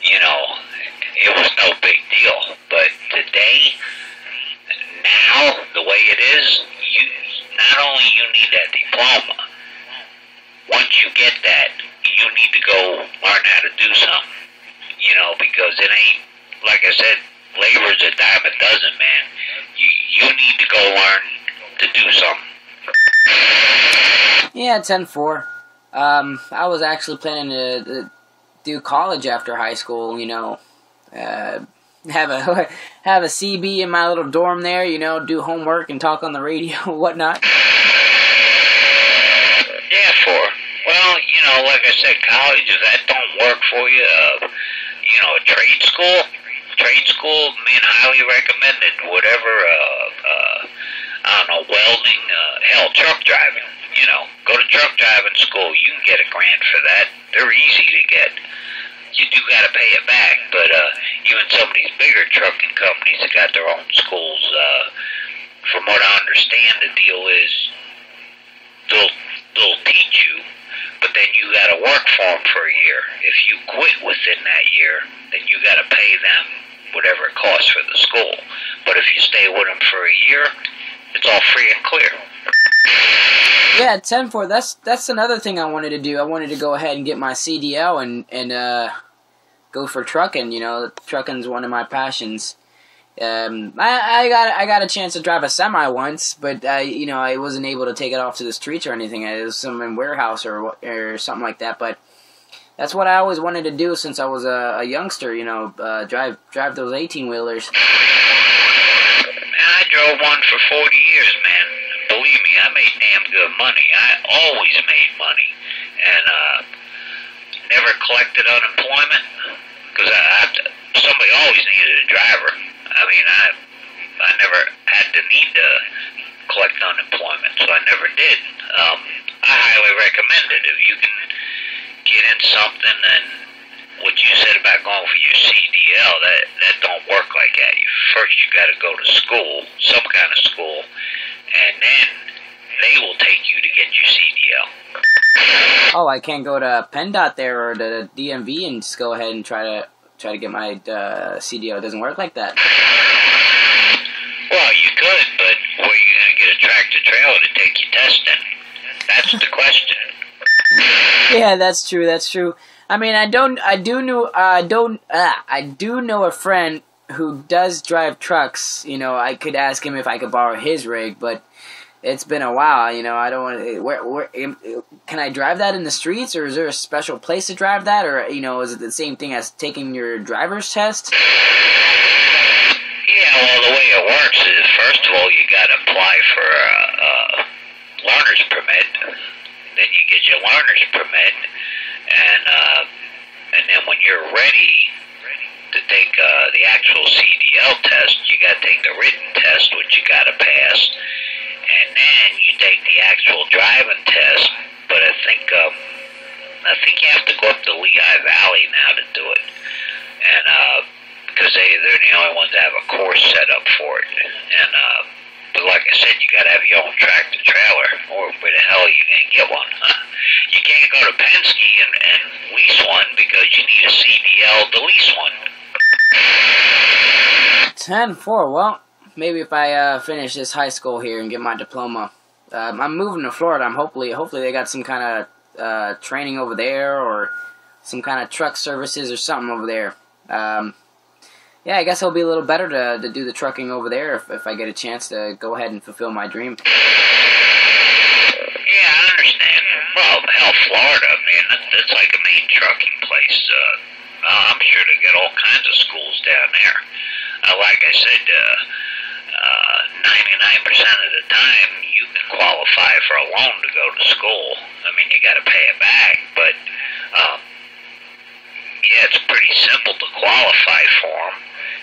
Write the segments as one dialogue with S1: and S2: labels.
S1: you know, it was no big deal. But today, now, the way it is, you not only you need that diploma, once you get that, you need to go learn how to do something, you know, because it ain't, like I said, labor's a dime a dozen, man. You need to go learn to do something.
S2: Yeah, 10-4. I was actually planning to do college after high school, you know, have a CB in my little dorm there, you know, do homework and talk on the radio and whatnot.
S1: Yeah, well, you know, like I said, college, if that don't work for you, you know, a trade school, man, highly recommended. Whatever, I don't know, welding, hell, truck driving. You know, go to truck driving school. You can get a grant for that. They're easy to get. You do got to pay it back, but even some of these bigger trucking companies that got their own schools, from what I understand, the deal is they'll teach you, but then you got to work for them for a year. If you quit within that year, then you got to pay them whatever it costs for the school. But if you stay with them for a year, it's all free and clear.
S2: Yeah, 10-4. That's another thing I wanted to do. I wanted to go ahead and get my CDL and go for trucking. You know, trucking's one of my passions. I got a chance to drive a semi once, but you know, I wasn't able to take it off to the streets or anything. It was some warehouse or something like that. But that's what I always wanted to do since I was a youngster. You know, drive those 18-wheelers.
S1: I drove one for 40 years, man. Believe me, I made damn good money. I always made money, and never collected unemployment because somebody always needed a driver. I mean, I never had the need to collect unemployment, so I never did. I highly recommend it if you can get in something. And what you said about going for your CDL, that don't work like that. First, you got to go to school, some kind of school, and then they will take you to get your CDL.
S2: Oh, I can't go to PennDOT there or the DMV and just go ahead and try to get my CDL. It doesn't work like that.
S1: Well, you could, but where are you going to get a tractor trailer to take your testing? That's the question.
S2: Yeah, that's true. That's true. I mean, I do know a friend who does drive trucks. You know, I could ask him if I could borrow his rig, but it's been a while. You know, I don't want to. Where can I drive that in the streets, or is there a special place to drive that, or you know, is it the same thing as taking your driver's test?
S1: Yeah, well, the way it works is, first of all, you got to apply for a learner's permit. Then you get your learner's permit, and then when you're ready to take the actual CDL test, you got to take the written test, which you got to pass, and then you take the actual driving test. But I think you have to go up to Lehigh Valley now to do it, and because they're the only ones that have a course set up for it. And but like I said, you got to have your own tractor trailer, or where the hell are you going to get one? You can't go to Penske and lease one because you need a CDL to lease one.
S2: 10-4. Well, maybe if I finish this high school here and get my diploma, I'm moving to Florida. Hopefully they got some kind of training over there, or some kind of truck services or something over there. Yeah, I guess it'll be a little better to do the trucking over there if I get a chance to go ahead and fulfill my dream.
S1: Yeah, I understand. Well, hell, Florida, man, that's like a main trucking place. I'm sure they get all kinds of schools down there. Like I said, 99% of the time you can qualify for a loan to go to school. I mean, you got to pay it back, but yeah, it's pretty simple to qualify for them.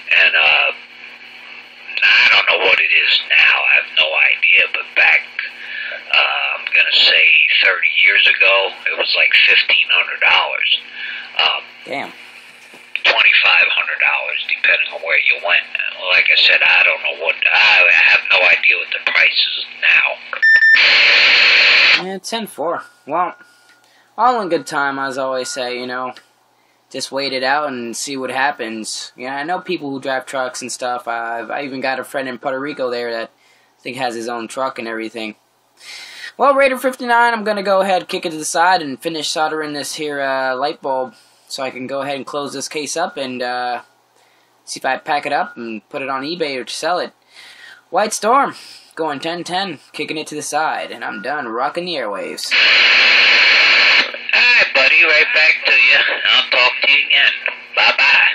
S1: And I don't know what it is now. I have no idea, but back, I'm going to say 30 years ago, it was like $1,500.
S2: Damn.
S1: $2,500, depending on where you went. Like I said, I don't know I have no idea what the price is now.
S2: Yeah, 10-4. Well, all in good time, as I always say, you know. just wait it out and see what happens. I know people who drive trucks and stuff. I even got a friend in Puerto Rico there that I think has his own truck and everything. Well, Rader59, I'm going to go ahead, kick it to the side, and finish soldering this here light bulb so I can go ahead and close this case up and see if I pack it up and put it on eBay or sell it. White Storm, going 10-10, kicking it to the side, and I'm done rocking the airwaves.
S1: Alright, buddy, right back to you. I'll talk to you again. Bye-bye.